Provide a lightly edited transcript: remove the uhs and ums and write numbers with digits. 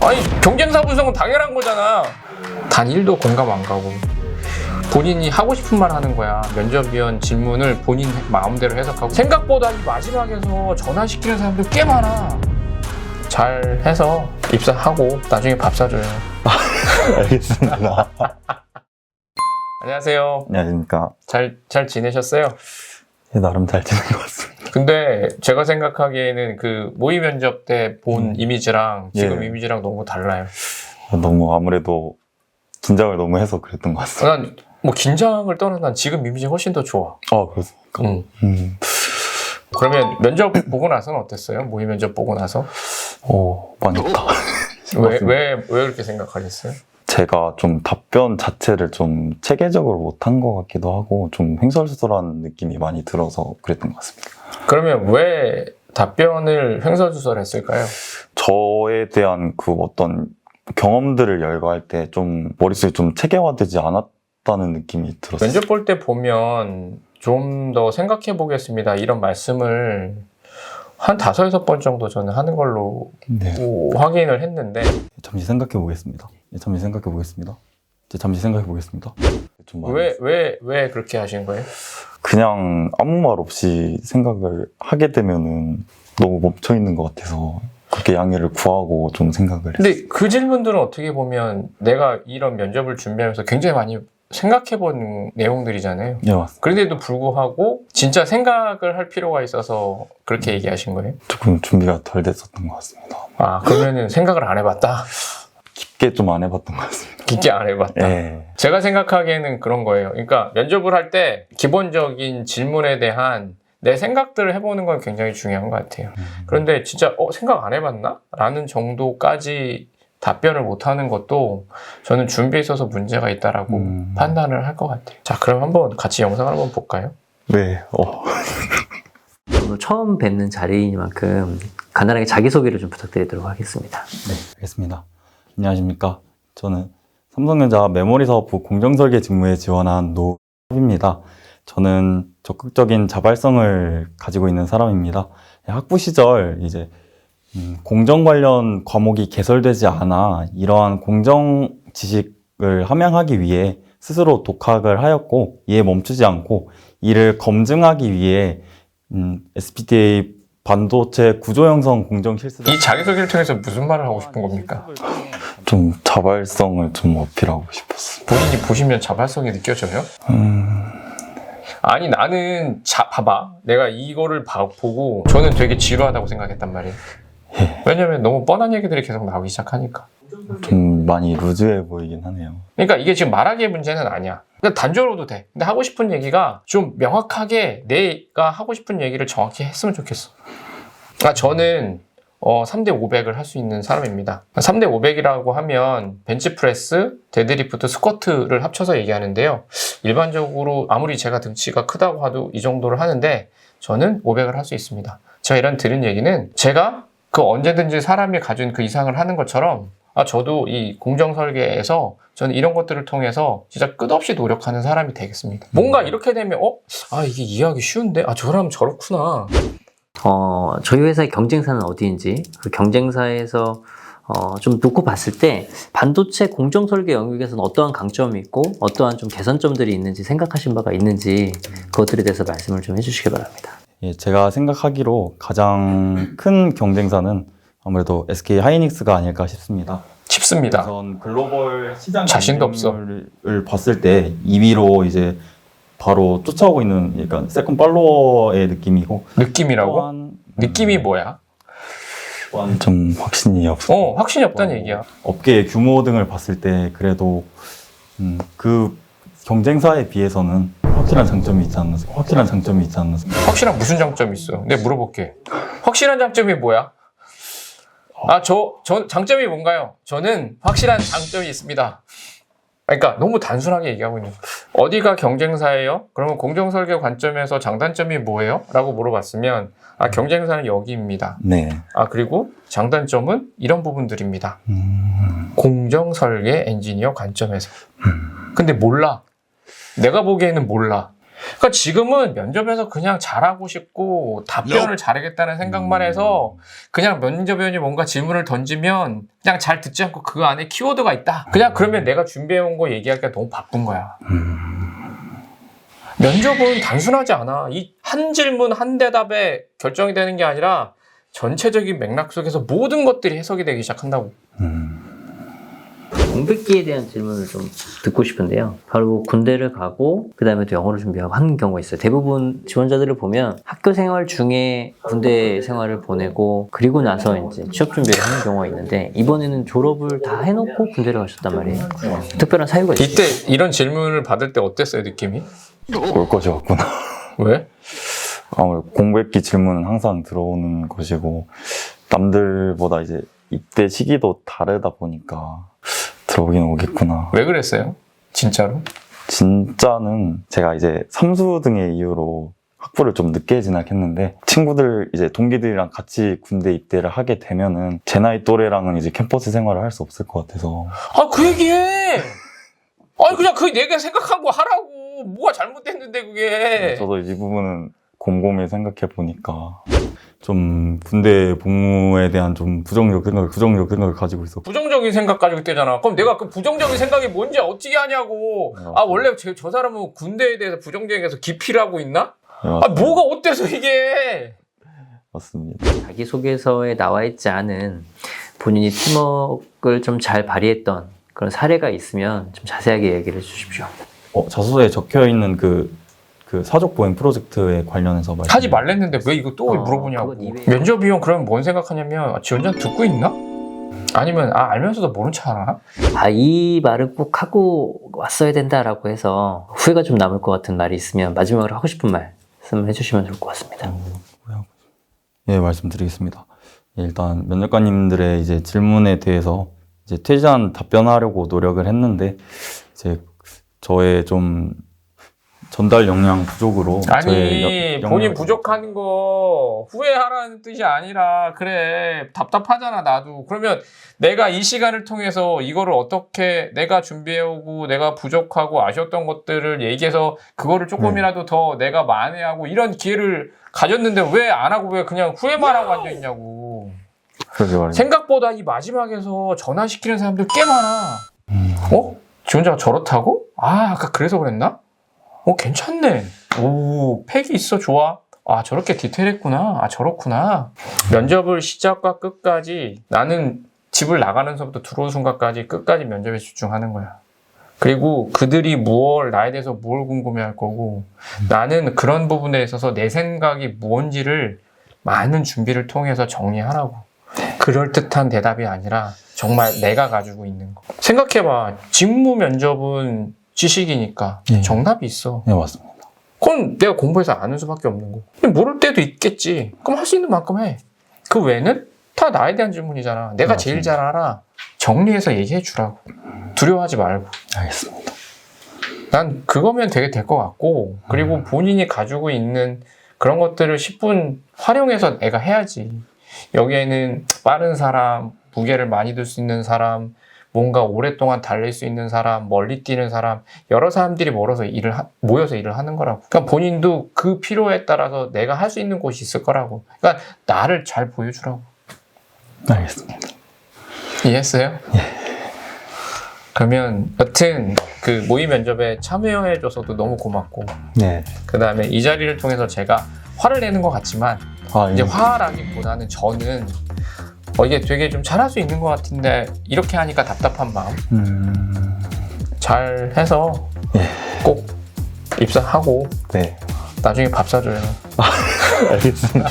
아니 경쟁사 분석은 당연한 거잖아. 단 1도 공감 안 가고 본인이 하고 싶은 말 하는 거야. 면접위원 질문을 본인 마음대로 해석하고 생각보다 이 마지막에서 전환시키는 사람들 꽤 많아. 잘 해서 입사하고 나중에 밥 사줘요. 알겠습니다. 안녕하세요. 안녕하십니까. 잘 지내셨어요? 네, 나름 잘 지낸 것 같습니다. 근데 제가 생각하기에는 그 모의 면접 때 본 이미지랑 지금 예. 이미지랑 너무 달라요. 너무 아무래도 긴장을 너무 해서 그랬던 것 같습니다. 난 뭐 긴장을 떠나 난 지금 이미지 훨씬 더 좋아. 그렇습니까? 그러면 면접 보고 나서는 어땠어요? 모의 면접 보고 나서? 많이 없다. 왜 그렇게 생각하셨어요? 제가 좀 답변 자체를 좀 체계적으로 못한 것 같기도 하고 좀 횡설수설한 느낌이 많이 들어서 그랬던 것 같습니다. 그러면 왜 답변을 횡설수설했을까요? 저에 대한 그 어떤 경험들을 열거할 때 좀 머릿속에 좀 체계화되지 않았다는 느낌이 들었어요. 면접 볼 때 보면 좀 더 생각해 보겠습니다. 이런 말씀을 한 5-6번 정도 저는 하는 걸로 네. 확인을 했는데 잠시 생각해 보겠습니다. 잠시 생각해 보겠습니다. 잠시 생각해 보겠습니다. 좀 많이 왜 그렇게 하신 거예요? 그냥 아무 말 없이 생각을 하게 되면은 너무 멈춰 있는 것 같아서 그렇게 양해를 구하고 좀 생각을 했어요. 근데 그 질문들은 어떻게 보면 내가 이런 면접을 준비하면서 굉장히 많이 생각해본 내용들이잖아요. 네, 맞습니다. 그런데도 불구하고 진짜 생각을 할 필요가 있어서 그렇게 얘기하신 거예요? 조금 준비가 덜 됐었던 것 같습니다. 그러면은 생각을 안 해봤다? 깊게 좀 안 해봤던 것 같습니다. 깊게 안 해봤다. 네. 제가 생각하기에는 그런 거예요. 그러니까 면접을 할 때 기본적인 질문에 대한 내 생각들을 해보는 건 굉장히 중요한 것 같아요. 그런데 진짜 생각 안 해봤나? 라는 정도까지 답변을 못하는 것도 저는 준비에 있어서 문제가 있다라고 판단을 할 것 같아요. 자, 그럼 한번 같이 영상을 한번 볼까요? 네. 오늘 처음 뵙는 자리이니만큼 간단하게 자기소개를 좀 부탁드리도록 하겠습니다. 네, 알겠습니다. 안녕하십니까. 저는 삼성전자 메모리 사업부 공정설계 직무에 지원한 노입니다. 저는 적극적인 자발성을 가지고 있는 사람입니다. 학부 시절 이제 공정 관련 과목이 개설되지 않아 이러한 공정 지식을 함양하기 위해 스스로 독학을 하였고 이에 멈추지 않고 이를 검증하기 위해 SPDA 반도체 구조 형성 공정 실습 이 자기소개를 통해서 무슨 말을 하고 싶은 겁니까? 좀 자발성을 좀 어필하고 싶었어요. 본인이 보시면 자발성이 느껴져요? 아니 나는 봐봐 내가 이거를 보고 저는 되게 지루하다고 생각했단 말이에요. 왜냐면 너무 뻔한 얘기들이 계속 나오기 시작하니까. 좀 많이 루즈해 보이긴 하네요. 그러니까 이게 지금 말하기의 문제는 아니야. 그러니까 단조로도 돼. 근데 하고 싶은 얘기가 좀 명확하게 내가 하고 싶은 얘기를 정확히 했으면 좋겠어. 저는 3대 500을 할 수 있는 사람입니다. 3대 500이라고 하면 벤치프레스, 데드리프트, 스쿼트를 합쳐서 얘기하는데요. 일반적으로 아무리 제가 등치가 크다고 해도 이 정도를 하는데 저는 500을 할 수 있습니다. 제가 이런 들은 얘기는 제가 그 언제든지 사람이 가진 그 이상을 하는 것처럼 저도 이 공정설계에서 저는 이런 것들을 통해서 진짜 끝없이 노력하는 사람이 되겠습니다. 뭔가 이렇게 되면 이게 이해하기 쉬운데? 저 사람 저렇구나. 저희 회사의 경쟁사는 어디인지, 그 경쟁사에서 좀 놓고 봤을 때 반도체 공정설계 영역에서는 어떠한 강점이 있고 어떠한 좀 개선점들이 있는지 생각하신 바가 있는지 그것들에 대해서 말씀을 좀 해주시기 바랍니다. 예, 제가 생각하기로 가장 큰 경쟁사는 아무래도 SK 하이닉스가 아닐까 싶습니다. 쉽습니다. 우선 글로벌 시장 자신도 없어. 경쟁률을 봤을 때 2위로 이제 바로 쫓아오고 있는 약간 세컨 팔로워의 느낌이고 느낌이라고? 또한 느낌이 뭐야? 좀 확신이 없어. 확신이 없다는 얘기야. 업계의 규모 등을 봤을 때 그래도 그 경쟁사에 비해서는 확실한 장점이 있지 않나. 확실한 무슨 장점이 있어? 내가 물어볼게. 확실한 장점이 뭐야? 장점이 뭔가요? 저는 확실한 장점이 있습니다. 그러니까 너무 단순하게 얘기하고 있는 거예요. 어디가 경쟁사예요? 그러면 공정설계 관점에서 장단점이 뭐예요? 라고 물어봤으면 경쟁사는 여기입니다. 네. 그리고 장단점은 이런 부분들입니다. 공정설계 엔지니어 관점에서. 근데 몰라. 내가 보기에는 몰라. 그러니까 지금은 면접에서 그냥 잘하고 싶고 답변을 잘하겠다는 생각만 해서 그냥 면접위원이 뭔가 질문을 던지면 그냥 잘 듣지 않고 그 안에 키워드가 있다. 그냥 그러면 내가 준비해온 거 얘기하기가 너무 바쁜 거야. 면접은 단순하지 않아. 이 한 질문 한 대답에 결정이 되는 게 아니라 전체적인 맥락 속에서 모든 것들이 해석이 되기 시작한다고. 공백기에 대한 질문을 좀 듣고 싶은데요. 바로 군대를 가고 그 다음에 또 영어를 준비하고 하는 경우가 있어요. 대부분 지원자들을 보면 학교 생활 중에 군대 생활을 보내고 그리고 나서 이제 취업 준비를 하는 경우가 있는데 이번에는 졸업을 다 해놓고 군대를 가셨단 말이에요. 특별한 사유가 있어요. 이때 이런 질문을 받을 때 어땠어요, 느낌이? 올 것이 없구나. 왜? 아무래도 공백기 질문은 항상 들어오는 것이고 남들보다 이제 입대 시기도 다르다 보니까 들어오긴 오겠구나. 왜 그랬어요? 진짜로? 진짜는 제가 이제 삼수 등의 이유로 학부를 좀 늦게 진학했는데 친구들 이제 동기들이랑 같이 군대 입대를 하게 되면은 제 나이 또래랑은 이제 캠퍼스 생활을 할 수 없을 것 같아서 아, 그 얘기해! 아니, 그냥 그 내가 생각한 거 하라고! 뭐가 잘못됐는데, 그게! 저도 이 부분은 곰곰이 생각해 보니까 좀 군대 복무에 대한 좀 부정적 생각을 가지고 있었고 부정적인 생각 가지고 있대잖아. 그럼 내가 그 부정적인 생각이 뭔지 어떻게 하냐고. 아, 원래 저 사람은 군대에 대해서 부정적인 해서 기피를 하고 있나? 아, 뭐가 어때서 이게? 맞습니다. 자기소개서에 나와 있지 않은 본인이 팀워크를 좀 잘 발휘했던 그런 사례가 있으면 좀 자세하게 얘기를 해주십시오. 자소서에 적혀 있는 그 사족 보행 프로젝트에 관련해서 하지 말랬는데 왜 이거 또 물어보냐고. 그건 이외에- 면접위원 그러면 뭔 생각하냐면 아, 지원자 듣고 있나? 아니면 알면서도 모른 척 하나? 이 말을 꼭 하고 왔어야 된다라고 해서 후회가 좀 남을 것 같은 말이 있으면 마지막으로 하고 싶은 말씀을 해주시면 좋을 것 같습니다. 예, 말씀드리겠습니다. 일단 면접관님들의 이제 질문에 대해서 이제 최대한 답변하려고 노력을 했는데 이제 저의 좀 전달 역량 부족으로 아니, 본인 역량을- 부족한 거 후회하라는 뜻이 아니라 그래, 답답하잖아, 나도. 그러면 내가 이 시간을 통해서 이거를 어떻게 내가 준비해오고 내가 부족하고 아쉬웠던 것들을 얘기해서 그거를 조금이라도 더 내가 만회하고 이런 기회를 가졌는데 왜 안 하고 왜 그냥 후회만 하고 앉아있냐고. 그러게 말입니다. 생각보다 이 마지막에서 전화시키는 사람들 꽤 많아. 어? 지원자가 저렇다고? 아, 아까 그래서 그랬나? 괜찮네. 오, 팩이 있어, 좋아. 아, 저렇게 디테일했구나. 아, 저렇구나. 면접을 시작과 끝까지 나는 집을 나가면서부터 들어오는 순간까지 끝까지 면접에 집중하는 거야. 그리고 그들이 나에 대해서 뭘 궁금해 할 거고 나는 그런 부분에 있어서 내 생각이 무언지를 많은 준비를 통해서 정리하라고. 그럴듯한 대답이 아니라 정말 내가 가지고 있는 거. 생각해봐. 직무 면접은 지식이니까 예. 정답이 있어. 네, 맞습니다. 그건 내가 공부해서 아는 수밖에 없는 거고. 모를 때도 있겠지. 그럼 할 수 있는 만큼 해. 그 외에는 다 나에 대한 질문이잖아. 내가 네, 제일 맞습니다. 잘 알아. 정리해서 얘기해 주라고. 두려워하지 말고. 알겠습니다. 난 그거면 되게 될 것 같고, 그리고 본인이 가지고 있는 그런 것들을 10분 활용해서 내가 해야지. 여기에는 빠른 사람, 무게를 많이 들 수 있는 사람, 뭔가 오랫동안 달릴 수 있는 사람, 멀리 뛰는 사람, 여러 사람들이 모여서 일을 하는 거라고. 그러니까 본인도 그 필요에 따라서 내가 할 수 있는 곳이 있을 거라고. 그러니까 나를 잘 보여주라고. 알겠습니다. 이해했어요? 그러면 여튼 그 모의 면접에 참여해줘서도 너무 고맙고, 네. 그 다음에 이 자리를 통해서 제가 화를 내는 것 같지만 이제 화라기보다는 저는 이게 되게 좀 잘할 수 있는 것 같은데 이렇게 하니까 답답한 마음 잘 해서 꼭 입사하고 네. 나중에 밥 사줘요. 알겠습니다.